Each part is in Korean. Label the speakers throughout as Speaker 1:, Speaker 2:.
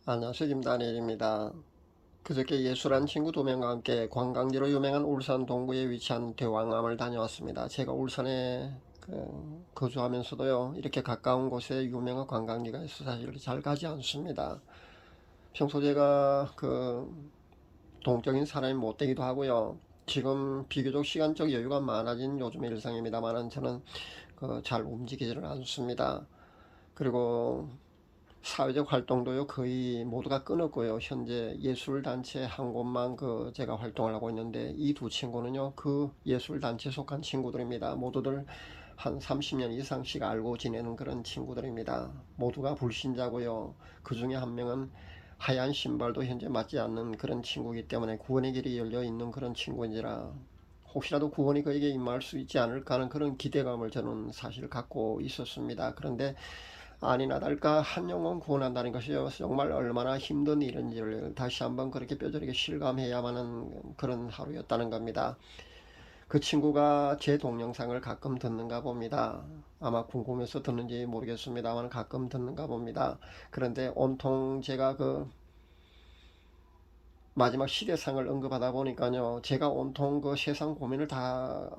Speaker 1: 안녕하세요. 김다니엘입니다. 그저께 예술한 친구 2명과 함께 관광지로 유명한 울산 동구에 위치한 대왕암을 다녀왔습니다. 제가 울산에 거주하면서도요, 이렇게 가까운 곳에 유명한 관광지가 있어 사실 잘 가지 않습니다. 평소 제가 동적인 사람이 못 되기도 하고요. 지금 비교적 시간적 여유가 많아진 요즘의 일상입니다만은 저는 잘 움직이지를 않습니다. 그리고 사회적 활동도요 거의 모두가 끊었고요. 현재 예술단체 한 곳만 제가 활동을 하고 있는데, 이 두 친구는요 그 예술단체에 속한 친구들입니다. 모두들 한 30년 이상씩 알고 지내는 그런 친구들입니다. 모두가 불신자고요. 그 중에 한 명은 하얀 신발도 현재 맞지 않는 그런 친구이기 때문에 구원의 길이 열려 있는 그런 친구인지라 혹시라도 구원이 그에게 임할 수 있지 않을까 하는 그런 기대감을 저는 사실 갖고 있었습니다. 그런데 아니나 다를까 한 영혼 구원한다는 것이요 정말 얼마나 힘든 일인지를 다시 한번 그렇게 뼈저리게 실감해야만 하는 그런 하루였다는 겁니다. 그 친구가 제 동영상을 가끔 듣는가 봅니다. 아마 궁금해서 듣는지 모르겠습니다만 가끔 듣는가 봅니다. 그런데 온통 제가 마지막 시대상을 언급하다 보니까요, 제가 온통 세상 고민을 다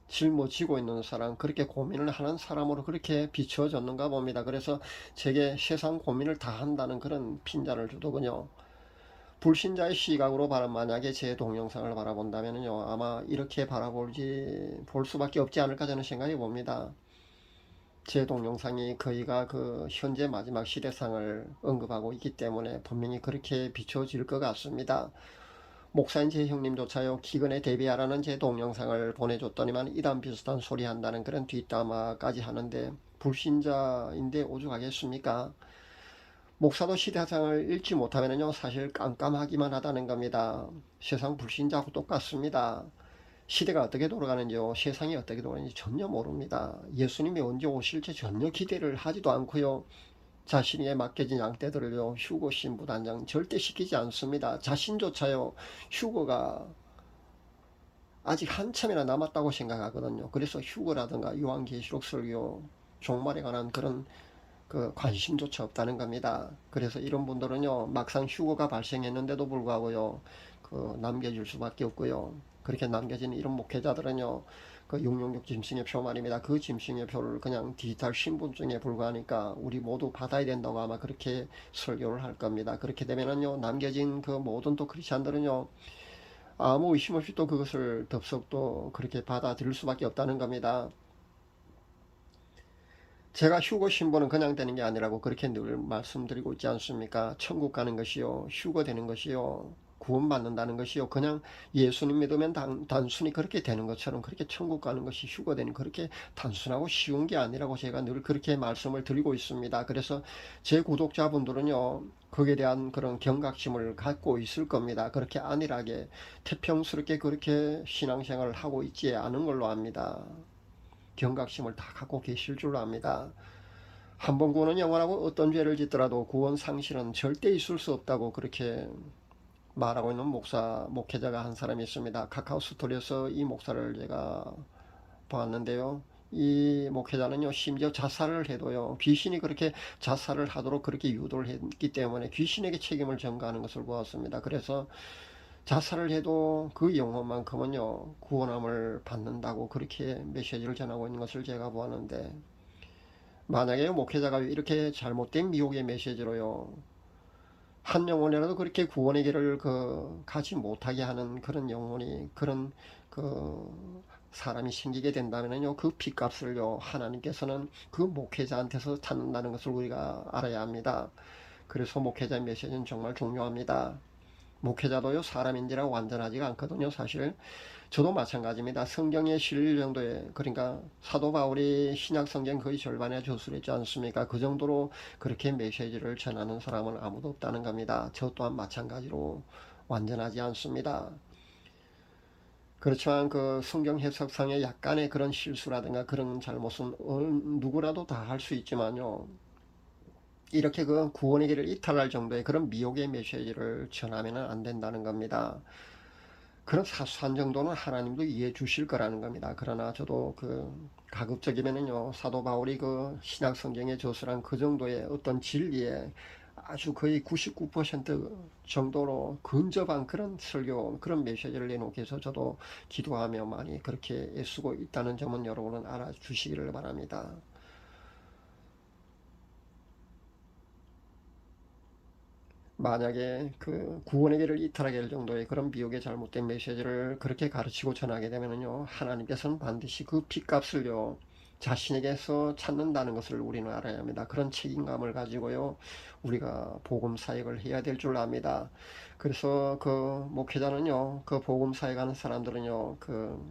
Speaker 1: 짊어지고 있는 사람, 그렇게 고민을 하는 사람으로 그렇게 비춰졌는가 봅니다. 그래서 제게 세상 고민을 다 한다는 그런 핀잔을 주더군요. 불신자의 시각으로 만약에 제 동영상을 바라본다면요, 아마 이렇게 볼 수밖에 없지 않을까 저는 생각해 봅니다. 제 동영상이 거의가 현재 마지막 시대상을 언급하고 있기 때문에 분명히 그렇게 비춰질 것 같습니다. 목사인 제 형님조차요, 기근에 대비하라는 제 동영상을 보내줬더니만 이단 비슷한 소리 한다는 그런 뒷담화까지 하는데, 불신자인데 오죽하겠습니까? 목사도 시대상을 읽지 못하면요 사실 깜깜하기만 하다는 겁니다. 세상 불신자하고 똑같습니다. 시대가 어떻게 돌아가는지요, 세상이 어떻게 돌아가는지 전혀 모릅니다. 예수님이 언제 오실지 전혀 기대를 하지도 않고요, 자신에게 맡겨진 양떼들을요 휴거 신부 단장 절대 시키지 않습니다. 자신조차요 휴거가 아직 한참이나 남았다고 생각하거든요. 그래서 휴거라든가 요한계시록 설교, 종말에 관한 그런 관심조차 없다는 겁니다. 그래서 이런 분들은요 막상 휴거가 발생했는데도 불구하고요 남겨질 수밖에 없고요. 그렇게 남겨진 이런 목회자들은요 666 짐승의 표 말입니다. 그 짐승의 표를 그냥 디지털 신분증에 불과하니까 우리 모두 받아야 된다고 아마 그렇게 설교를 할 겁니다. 그렇게 되면은요 남겨진 모든 또 크리스찬들은요 아무 의심 없이 또 그것을 덥석 또 그렇게 받아들일 수밖에 없다는 겁니다. 제가 휴거 신분은 그냥 되는 게 아니라고 그렇게 늘 말씀드리고 있지 않습니까? 천국 가는 것이요, 휴거 되는 것이요, 구원받는다는 것이요, 그냥 예수님 믿으면 단순히 그렇게 되는 것처럼 그렇게 천국 가는 것이 휴거되는, 그렇게 단순하고 쉬운 게 아니라고 제가 늘 그렇게 말씀을 드리고 있습니다. 그래서 제 구독자분들은요 거기에 대한 그런 경각심을 갖고 있을 겁니다. 그렇게 안일하게 태평스럽게 그렇게 신앙생활을 하고 있지 않은 걸로 압니다. 경각심을 다 갖고 계실 줄로 압니다. 한 번 구원은 영원하고 어떤 죄를 짓더라도 구원 상실은 절대 있을 수 없다고 그렇게 말하고 있는 목회자가 한 사람이 있습니다. 카카오 스토리에서 이 목사를 제가 보았는데요. 이 목회자는요, 심지어 자살을 해도요, 귀신이 그렇게 자살을 하도록 그렇게 유도를 했기 때문에 귀신에게 책임을 전가하는 것을 보았습니다. 그래서 자살을 해도 그 영혼만큼은요, 구원함을 받는다고 그렇게 메시지를 전하고 있는 것을 제가 보았는데, 만약에 목회자가 이렇게 잘못된 미혹의 메시지로요 한 영혼이라도 그렇게 구원의 길을 가지 못하게 하는 그런 영혼이, 그런 사람이 생기게 된다면요 그 핏값을요 하나님께서는 그 목회자한테서 찾는다는 것을 우리가 알아야 합니다. 그래서 목회자의 메시지는 정말 중요합니다. 목회자도요 사람인지라 완전하지가 않거든요. 사실 저도 마찬가지입니다. 성경에 실릴 정도의, 그러니까 사도 바울이 신약 성경 거의 절반에 저술했지 않습니까? 그 정도로 그렇게 메시지를 전하는 사람은 아무도 없다는 겁니다. 저 또한 마찬가지로 완전하지 않습니다. 그렇지만 성경 해석상의 약간의 그런 실수라든가 그런 잘못은 누구라도 다 할 수 있지만요, 이렇게 구원의 길을 이탈할 정도의 그런 미혹의 메시지를 전하면 안 된다는 겁니다. 그런 사소한 정도는 하나님도 이해해 주실 거라는 겁니다. 그러나 저도 가급적이면은요, 사도 바울이 신약 성경에 저술한 그 정도의 어떤 진리에 아주 거의 99% 정도로 근접한 그런 설교, 그런 메시지를 내놓기 위해서 저도 기도하며 많이 그렇게 애쓰고 있다는 점은 여러분은 알아주시기를 바랍니다. 만약에 그 구원의 길을 이탈하게 할 정도의 그런 미혹의 잘못된 메시지를 그렇게 가르치고 전하게 되면요, 하나님께서는 반드시 그 핏값을요, 자신에게서 찾는다는 것을 우리는 알아야 합니다. 그런 책임감을 가지고요, 우리가 복음 사역을 해야 될 줄 압니다. 그래서 그 목회자는요, 그 복음 사역하는 사람들은요, 그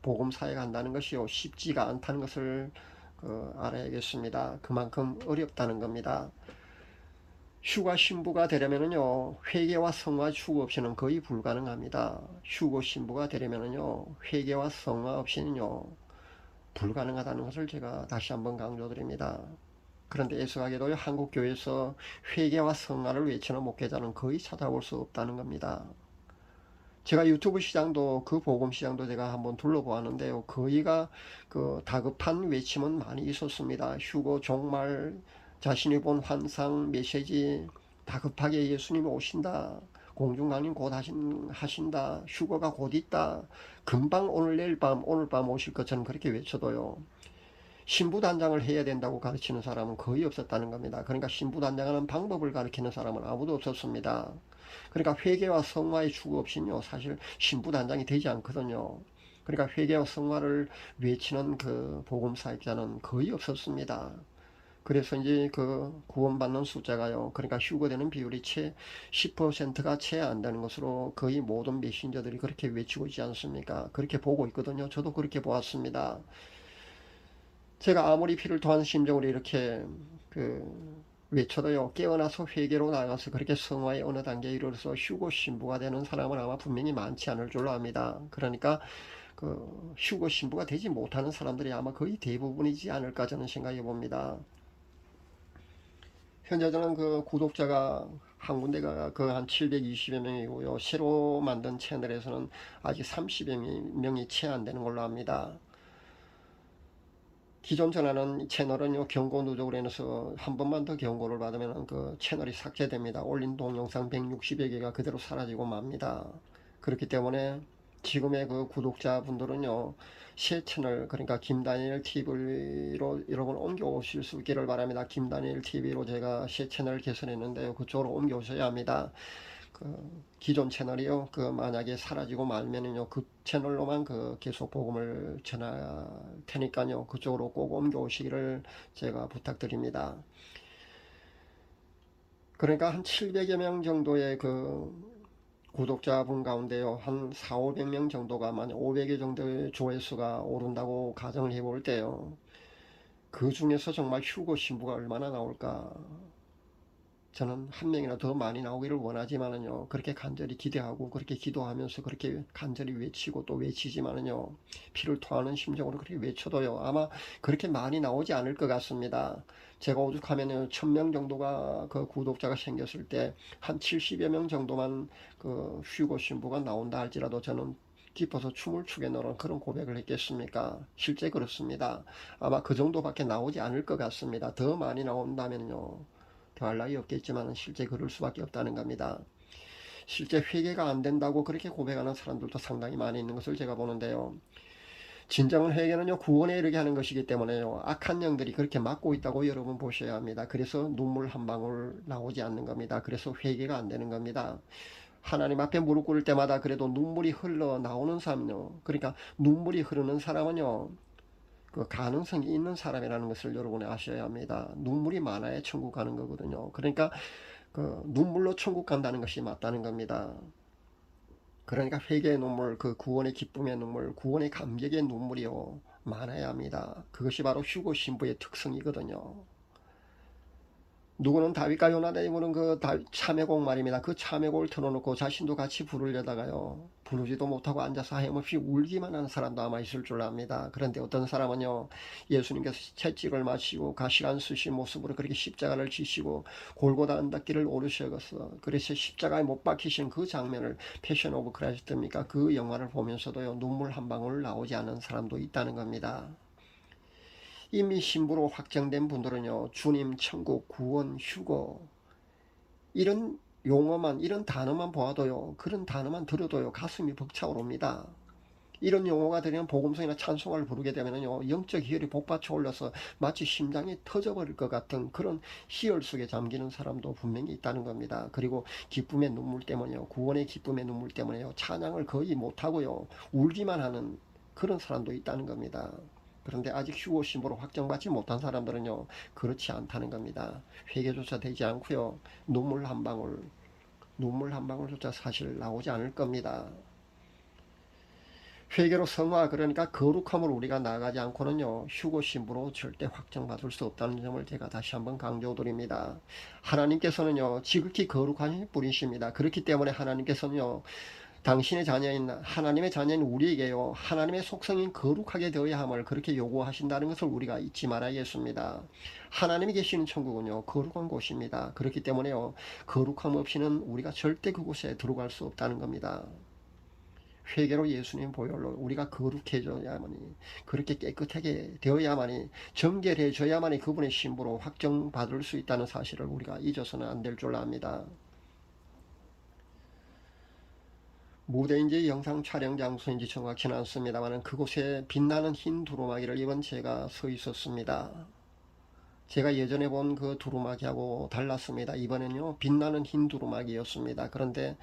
Speaker 1: 복음 사역한다는 것이요, 쉽지가 않다는 것을 알아야겠습니다. 그만큼 어렵다는 겁니다. 휴가 신부가 되려면요, 회개와 성화 추구 없이는 거의 불가능합니다. 휴고 신부가 되려면요, 회개와 성화 없이는요, 불가능하다는 것을 제가 다시 한번 강조드립니다. 그런데 애석하게도 한국 교회에서 회개와 성화를 외치는 목회자는 거의 찾아볼 수 없다는 겁니다. 제가 유튜브 시장도, 그 복음 시장도 제가 한번 둘러보았는데요, 거의가 그 다급한 외침은 많이 있었습니다. 휴고, 종말, 자신이 본 환상, 메시지, 다급하게 예수님이 오신다, 공중강림 곧 하신다, 휴거가 곧 있다, 금방 오늘 내일 밤, 오늘 밤 오실 것처럼 그렇게 외쳐도요, 신부단장을 해야 된다고 가르치는 사람은 거의 없었다는 겁니다. 그러니까 신부단장하는 방법을 가르치는 사람은 아무도 없었습니다. 그러니까 회개와 성화의 추구 없이는요, 사실 신부단장이 되지 않거든요. 그러니까 회개와 성화를 외치는 그 복음사역자는 거의 없었습니다. 그래서 이제 그 구원받는 숫자가요, 그러니까 휴거되는 비율이 채 10%가 채 안 되는 것으로 거의 모든 메신저들이 그렇게 외치고 있지 않습니까? 그렇게 보고 있거든요. 저도 그렇게 보았습니다. 제가 아무리 피를 토한 심정으로 이렇게 외쳐도요, 깨어나서 회개로 나가서 그렇게 성화의 어느 단계에 이르러서 휴고 신부가 되는 사람은 아마 분명히 많지 않을 줄로 압니다. 그러니까 그 휴고 신부가 되지 못하는 사람들이 아마 거의 대부분이지 않을까 저는 생각해 봅니다. 현재 저는 그 구독자가 한 군데가 그 한 720여 명이고요. 새로 만든 채널에서는 아직 30여 명이 채 안 되는 걸로 압니다. 기존 전하는 채널은요, 경고 누적으로 인해서 한 번만 더 경고를 받으면 그 채널이 삭제됩니다. 올린 동영상 160여 개가 그대로 사라지고 맙니다. 그렇기 때문에 지금의 그 구독자분들은요, 새 채널, 그러니까 김다니엘 TV로 여러분 옮겨오실 수 있기를 바랍니다. 김다니엘 TV로 제가 새 채널 개설했는데요, 그쪽으로 옮겨오셔야 합니다. 기존 채널이요, 만약에 사라지고 말면은요, 그 채널로만 계속 복음을 전할 테니까요, 그쪽으로 꼭 옮겨오시기를 제가 부탁드립니다. 그러니까 한 700여 명 정도의 구독자분 가운데요, 한 4, 500명 정도가, 만약 500여 정도의 조회수가 오른다고 가정을 해볼 때요, 그 중에서 정말 휴고 신부가 얼마나 나올까, 저는 한 명이나 더 많이 나오기를 원하지만은요, 그렇게 간절히 기대하고 그렇게 기도하면서 그렇게 간절히 외치고 또 외치지만은요, 피를 토하는 심정으로 그렇게 외쳐도요, 아마 그렇게 많이 나오지 않을 것 같습니다. 제가 오죽하면은 1000명 정도가 그 구독자가 생겼을 때 한 70여 명 정도만 그 휴고 신부가 나온다 할지라도 저는 기뻐서 춤을 추겠노라 그런 고백을 했겠습니까? 실제 그렇습니다. 아마 그 정도밖에 나오지 않을 것 같습니다. 더 많이 나온다면요, 더할 나위 없겠지만 실제 그럴 수밖에 없다는 겁니다. 실제 회개가 안 된다고 그렇게 고백하는 사람들도 상당히 많이 있는 것을 제가 보는데요. 진정한 회개는요, 구원에 이르게 하는 것이기 때문에요, 악한 영들이 그렇게 막고 있다고 여러분 보셔야 합니다. 그래서 눈물 한 방울 나오지 않는 겁니다. 그래서 회개가 안 되는 겁니다. 하나님 앞에 무릎 꿇을 때마다 그래도 눈물이 흘러 나오는 사람은요, 그러니까 눈물이 흐르는 사람은요, 그 가능성이 있는 사람이라는 것을 여러분이 아셔야 합니다. 눈물이 많아야 천국 가는 거거든요. 그러니까 그 눈물로 천국 간다는 것이 맞다는 겁니다. 그러니까 회개의 눈물, 그 구원의 기쁨의 눈물, 구원의 감격의 눈물이요, 많아야 합니다. 그것이 바로 휴고 신부의 특성이거든요. 누구는 다윗과 요나단이 부른 그 참회곡 말입니다. 그 참회곡을 틀어놓고 자신도 같이 부르려다가요, 부르지도 못하고 앉아서 하염없이 울기만 하는 사람도 아마 있을 줄 압니다. 그런데 어떤 사람은요, 예수님께서 채찍을 마시고 가시관 쓰신 모습으로 그렇게 십자가를 지시고 골고다 언덕길을 오르셔서 그래서 십자가에 못 박히신 그 장면을, 패션 오브 크라이스트입니까, 그 영화를 보면서도요, 눈물 한 방울 나오지 않은 사람도 있다는 겁니다. 이미 신부로 확정된 분들은요, 주님, 천국, 구원, 휴거, 이런 용어만, 이런 단어만 보아도요, 그런 단어만 들어도요, 가슴이 벅차오릅니다. 이런 용어가 들리면 복음성이나 찬송가를 부르게 되면요, 영적 희열이 복받쳐 올려서 마치 심장이 터져버릴 것 같은 그런 희열 속에 잠기는 사람도 분명히 있다는 겁니다. 그리고 기쁨의 눈물 때문에요, 구원의 기쁨의 눈물 때문에요, 찬양을 거의 못하고요, 울기만 하는 그런 사람도 있다는 겁니다. 그런데 아직 휴고 신부로 확정받지 못한 사람들은요, 그렇지 않다는 겁니다. 회개조차 되지 않고요, 눈물 한 방울조차 사실 나오지 않을 겁니다. 회개로 성화, 그러니까 거룩함으로 우리가 나아가지 않고는요, 휴고 신부로 절대 확정받을 수 없다는 점을 제가 다시 한번 강조드립니다. 하나님께서는요, 지극히 거룩한 분이십니다. 그렇기 때문에 하나님께서는요, 당신의 자녀인, 하나님의 자녀인 우리에게요, 하나님의 속성인 거룩하게 되어야 함을 그렇게 요구하신다는 것을 우리가 잊지 말아야겠습니다. 하나님이 계시는 천국은요, 거룩한 곳입니다. 그렇기 때문에요, 거룩함 없이는 우리가 절대 그곳에 들어갈 수 없다는 겁니다. 회개로 예수님 보혈로 우리가 거룩해져야만이, 그렇게 깨끗하게 되어야만이, 정결해져야만이 그분의 신부로 확정받을 수 있다는 사실을 우리가 잊어서는 안 될 줄 압니다. 무대인지 영상 촬영 장소인지 정확히는 않습니다만 그곳에 빛나는 흰 두루마기를 입은 제가 서 있었습니다. 제가 예전에 본 그 두루마기하고 달랐습니다. 이번엔요, 빛나는 흰 두루마기였습니다. 그런데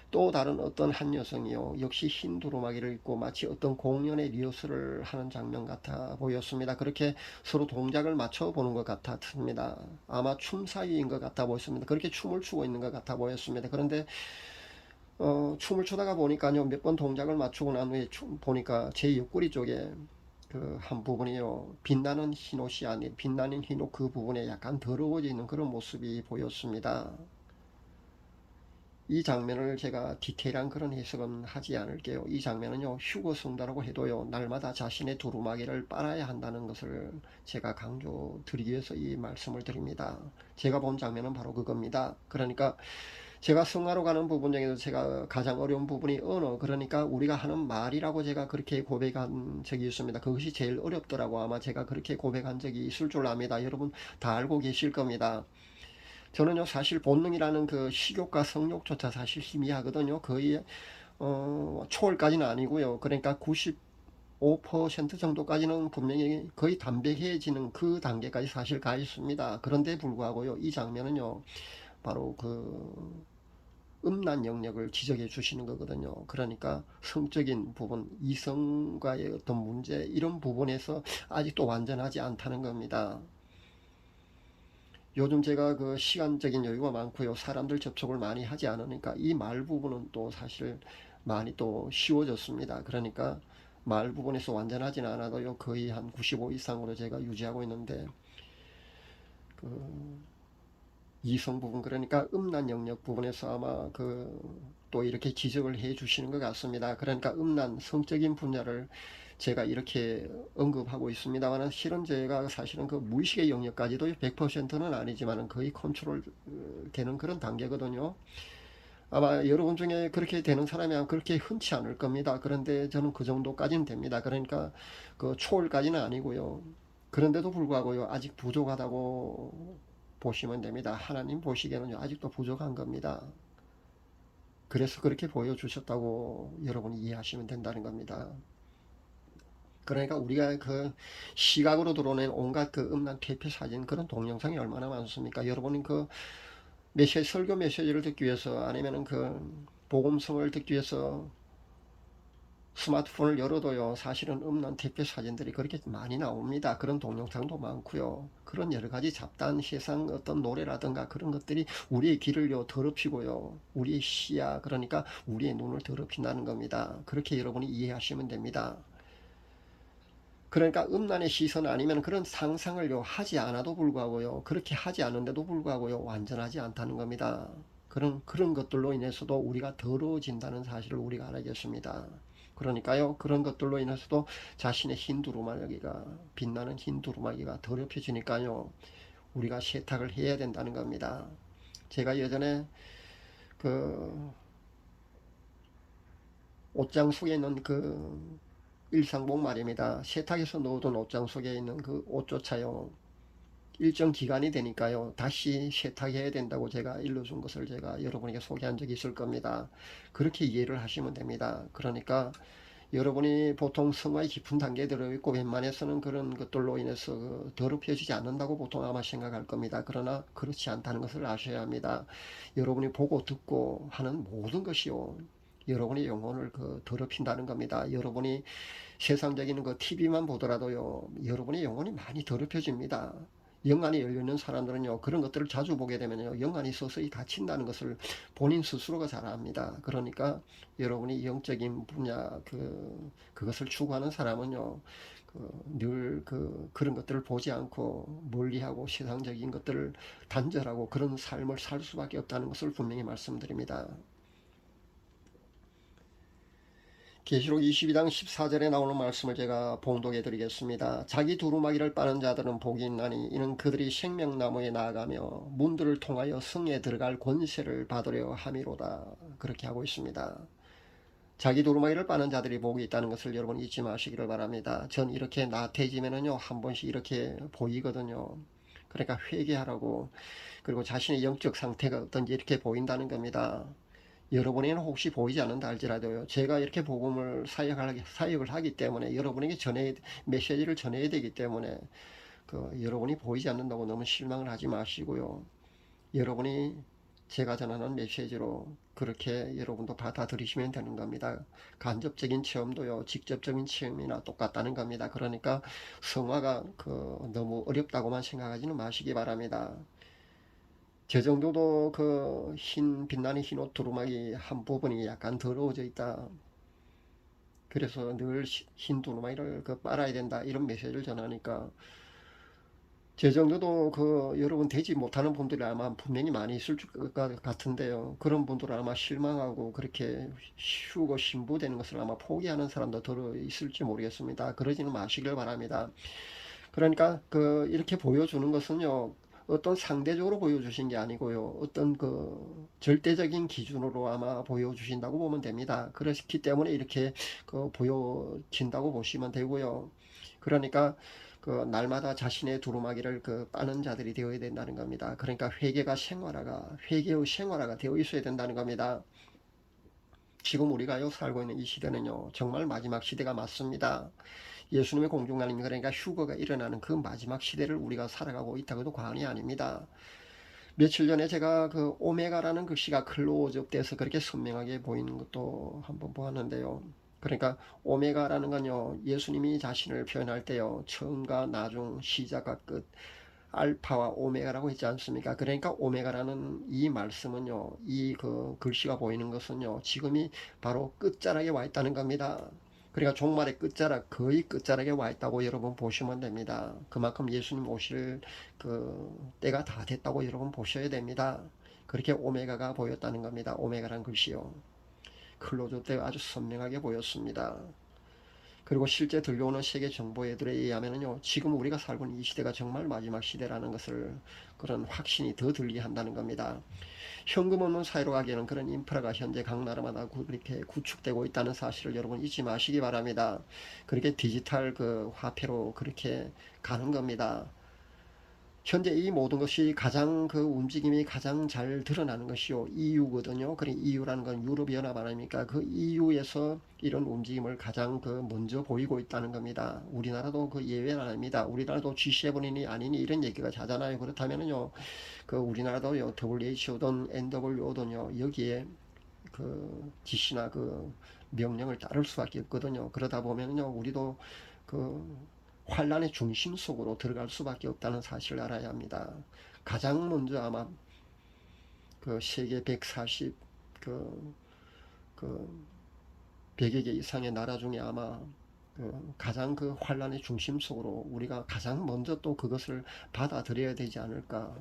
Speaker 1: 또 다른 어떤 한 여성이요, 역시 흰 두루마기를 입고 마치 어떤 공연의 리허설을 하는 장면 같아 보였습니다. 그렇게 서로 동작을 맞춰 보는 것 같았습니다. 아마 춤 사이인 것 같아 보였습니다. 그렇게 춤을 추고 있는 것 같아 보였습니다. 그런데 춤을 추다가 보니까요, 몇 번 동작을 맞추고 난 후에 보니까 제 옆구리 쪽에 그 한 부분이요, 빛나는 흰옷이 아닌 빛나는 흰옷 그 부분에 약간 더러워지는 그런 모습이 보였습니다. 이 장면을 제가 디테일한 그런 해석은 하지 않을게요. 이 장면은요, 휴거 성다라고 해도요, 날마다 자신의 두루마기를 빨아야 한다는 것을 제가 강조드리기 위해서 이 말씀을 드립니다. 제가 본 장면은 바로 그겁니다. 그러니까 제가 성화로 가는 부분 중에서 제가 가장 어려운 부분이 언어, 그러니까 우리가 하는 말이라고 제가 그렇게 고백한 적이 있습니다. 그것이 제일 어렵더라고. 아마 제가 그렇게 고백한 적이 있을 줄 압니다. 여러분 다 알고 계실 겁니다. 저는요, 사실 본능이라는 그 식욕과 성욕조차 사실 희미하거든요. 거의 초월까지는 아니고요. 그러니까 95% 정도까지는 분명히 거의 담백해지는 그 단계까지 사실 가 있습니다. 그런데 불구하고요, 이 장면은요, 바로 그 음란 영역을 지적해 주시는 거거든요. 그러니까 성적인 부분, 이성과의 어떤 문제, 이런 부분에서 아직도 완전하지 않다는 겁니다. 요즘 제가 그 시간적인 여유가 많고요, 사람들 접촉을 많이 하지 않으니까 이 말 부분은 또 사실 많이 또 쉬워졌습니다. 그러니까 말 부분에서 완전하진 않아도요, 거의 한 95 이상으로 제가 유지하고 있는데, 그 이성 부분, 그러니까 음란 영역 부분에서 아마 또 이렇게 지적을 해 주시는 것 같습니다. 그러니까 음란 성적인 분야를 제가 이렇게 언급하고 있습니다만, 실은 제가 사실은 그 무의식의 영역까지도 100%는 아니지만 거의 컨트롤 되는 그런 단계거든요. 아마 여러분 중에 그렇게 되는 사람이 그렇게 흔치 않을 겁니다. 그런데 저는 그 정도까지는 됩니다. 그러니까 그 초월까지는 아니고요. 그런데도 불구하고요, 아직 부족하다고 보시면 됩니다. 하나님 보시기에는 아직도 부족한 겁니다. 그래서 그렇게 보여주셨다고 여러분이 이해하시면 된다는 겁니다. 그러니까 우리가 그 시각으로 드러낸 온갖 그 음란 퇴폐 사진, 그런 동영상이 얼마나 많습니까? 여러분이 그 메시지, 설교 메시지를 듣기 위해서, 아니면은 그 복음성을 듣기 위해서 스마트폰을 열어도요, 사실은 음란 퇴폐 사진들이 그렇게 많이 나옵니다. 그런 동영상도 많고요. 그런 여러 가지 잡다한 세상 어떤 노래라든가 그런 것들이 우리의 귀를요, 더럽히고요, 우리의 시야, 그러니까 우리의 눈을 더럽힌다는 겁니다. 그렇게 여러분이 이해하시면 됩니다. 그러니까 음란의 시선, 아니면 그런 상상을요, 하지 않아도 불구하고요, 그렇게 하지 않은데도 불구하고요, 완전하지 않다는 겁니다. 그런 것들로 인해서도 우리가 더러워진다는 사실을 우리가 알아야겠습니다. 그러니까요, 그런 것들로 인해서도 자신의 흰 두루마기가, 빛나는 흰 두루마기가 더럽혀지니까요, 우리가 세탁을 해야 된다는 겁니다. 제가 예전에 그 옷장 속에 있는 그 일상복 말입니다. 세탁해서 넣어둔 옷장 속에 있는 그 옷조차요, 일정 기간이 되니까요. 다시 세탁해야 된다고 제가 일러준 것을 제가 여러분에게 소개한 적이 있을 겁니다. 그렇게 이해를 하시면 됩니다. 그러니까 여러분이 보통 성화의 깊은 단계에 들어있고 웬만해서는 그런 것들로 인해서 더럽혀지지 않는다고 보통 아마 생각할 겁니다. 그러나 그렇지 않다는 것을 아셔야 합니다. 여러분이 보고 듣고 하는 모든 것이요. 여러분의 영혼을 더럽힌다는 겁니다. 여러분이 세상적인 TV만 보더라도요, 여러분의 영혼이 많이 더럽혀집니다. 영안이 열려있는 사람들은요, 그런 것들을 자주 보게 되면요, 영안이 서서히 닫힌다는 것을 본인 스스로가 잘 압니다. 그러니까 여러분이 영적인 분야, 그것을 추구하는 사람은요, 늘 그런 것들을 보지 않고 멀리하고 세상적인 것들을 단절하고 그런 삶을 살 수밖에 없다는 것을 분명히 말씀드립니다. 계시록 22장 14절에 나오는 말씀을 제가 봉독해 드리겠습니다. 자기 두루마기를 빠는 자들은 복이 있나니 이는 그들이 생명나무에 나아가며 문들을 통하여 성에 들어갈 권세를 받으려 함이로다. 그렇게 하고 있습니다. 자기 두루마기를 빠는 자들이 복이 있다는 것을 여러분 잊지 마시기를 바랍니다. 전 이렇게 나태해지면은요, 한 번씩 이렇게 보이거든요. 그러니까 회개하라고, 그리고 자신의 영적 상태가 어떤지 이렇게 보인다는 겁니다. 여러분에게는 혹시 보이지 않는다 할지라도요, 제가 이렇게 복음을 사역을 하기 때문에 여러분에게 메시지를 전해야 되기 때문에 여러분이 보이지 않는다고 너무 실망을 하지 마시고요. 여러분이 제가 전하는 메시지로 그렇게 여러분도 받아들이시면 되는 겁니다. 간접적인 체험도요, 직접적인 체험이나 똑같다는 겁니다. 그러니까 성화가 너무 어렵다고만 생각하지는 마시기 바랍니다. 저 정도도 빛나는 흰 옷 두루마기 한 부분이 약간 더러워져 있다. 그래서 늘 흰 두루마기를 빨아야 된다. 이런 메시지를 전하니까 제 정도도 여러분 되지 못하는 분들이 아마 분명히 많이 있을 것 같은데요. 그런 분들은 아마 실망하고 그렇게 쉬우고 신부되는 것을 아마 포기하는 사람도 들어 있을지 모르겠습니다. 그러지는 마시길 바랍니다. 그러니까 이렇게 보여주는 것은요, 어떤 상대적으로 보여주신 게 아니고요, 어떤 절대적인 기준으로 아마 보여주신다고 보면 됩니다. 그렇기 때문에 이렇게 보여진다고 보시면 되고요. 그러니까 날마다 자신의 두루마기를 빠는 자들이 되어야 된다는 겁니다. 그러니까 회개의 생활화가 되어 있어야 된다는 겁니다. 지금 우리가 살고 있는 이 시대는요, 정말 마지막 시대가 맞습니다. 예수님의 공중간임, 그러니까 휴거가 일어나는 그 마지막 시대를 우리가 살아가고 있다고도 과언이 아닙니다. 며칠 전에 제가 오메가라는 시가 클로즈업돼서 그렇게 선명하게 보이는 것도 한번 보았는데요. 그러니까 오메가라는 건요, 예수님이 자신을 표현할 때요, 처음과 나중, 시작과 끝, 알파와 오메가라고 했지 않습니까? 그러니까 오메가라는 이 말씀은요, 이 글씨가 보이는 것은요, 지금이 바로 끝자락에 와 있다는 겁니다. 그러니까 종말의 끝자락, 거의 끝자락에 와 있다고 여러분 보시면 됩니다. 그만큼 예수님 오실 때가 다 됐다고 여러분 보셔야 됩니다. 그렇게 오메가가 보였다는 겁니다. 오메가란 글씨요. 클로저 때 아주 선명하게 보였습니다. 그리고 실제 들려오는 세계 정보애들에 의하면요, 지금 우리가 살고 있는 이 시대가 정말 마지막 시대라는 것을 그런 확신이 더 들게 한다는 겁니다. 현금 없는 사회로 가기에는 그런 인프라가 현재 각 나라마다 그렇게 구축되고 있다는 사실을 여러분 잊지 마시기 바랍니다. 그렇게 디지털 화폐로 그렇게 가는 겁니다. 현재 이 모든 것이 가장 움직임이 가장 잘 드러나는 것이요, EU거든요. 그래, EU라는 건 유럽연합 아닙니까? 그 EU에서 이런 움직임을 가장 먼저 보이고 있다는 겁니다. 우리나라도 예외는 아닙니다. 우리나라도 G7이니 아니니 이런 얘기가 자잖아요. 그렇다면은요, 우리나라도요, WHO든 NWO든요, 여기에 지시나 명령을 따를 수밖에 없거든요. 그러다 보면요, 우리도 환란의 중심 속으로 들어갈 수밖에 없다는 사실을 알아야 합니다. 가장 먼저 아마 세계 140 100여 개 이상의 나라 중에 아마 가장 환란의 중심 속으로 우리가 가장 먼저 또 그것을 받아들여야 되지 않을까,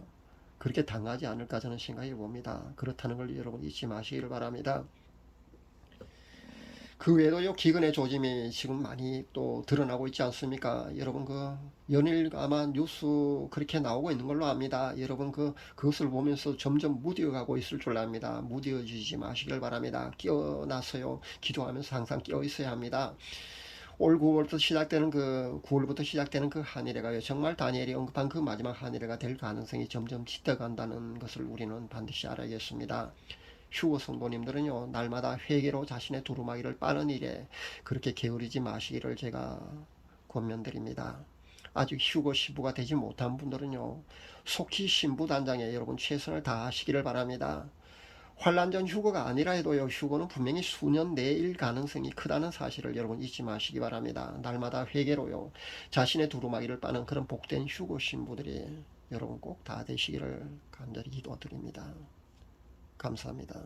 Speaker 1: 그렇게 당하지 않을까 저는 생각해 봅니다. 그렇다는 걸 여러분 잊지 마시기를 바랍니다. 그 외에도요, 기근의 조짐이 지금 많이 또 드러나고 있지 않습니까? 여러분 연일 아마 뉴스 그렇게 나오고 있는 걸로 압니다. 여러분 그것을 보면서 점점 무뎌가고 있을 줄 압니다. 무뎌지지 마시길 바랍니다. 깨어나서요, 기도하면서 항상 깨어 있어야 합니다. 올 9월부터 시작되는 그 9월부터 시작되는 그 한일회가요. 정말 다니엘이 언급한 그 마지막 한일회가 될 가능성이 점점 짙어간다는 것을 우리는 반드시 알아야겠습니다. 휴거 성도님들은요, 날마다 회개로 자신의 두루마기를 빠는 일에 그렇게 게으르지 마시기를 제가 권면드립니다. 아직 휴거 시부가 되지 못한 분들은요, 속히 신부단장에 여러분 최선을 다하시기를 바랍니다. 환란 전 휴거가 아니라 해도요, 휴거는 분명히 수년 내일 가능성이 크다는 사실을 여러분 잊지 마시기 바랍니다. 날마다 회개로요, 자신의 두루마기를 빠는 그런 복된 휴거 신부들이 여러분 꼭 다 되시기를 간절히 기도드립니다. 감사합니다.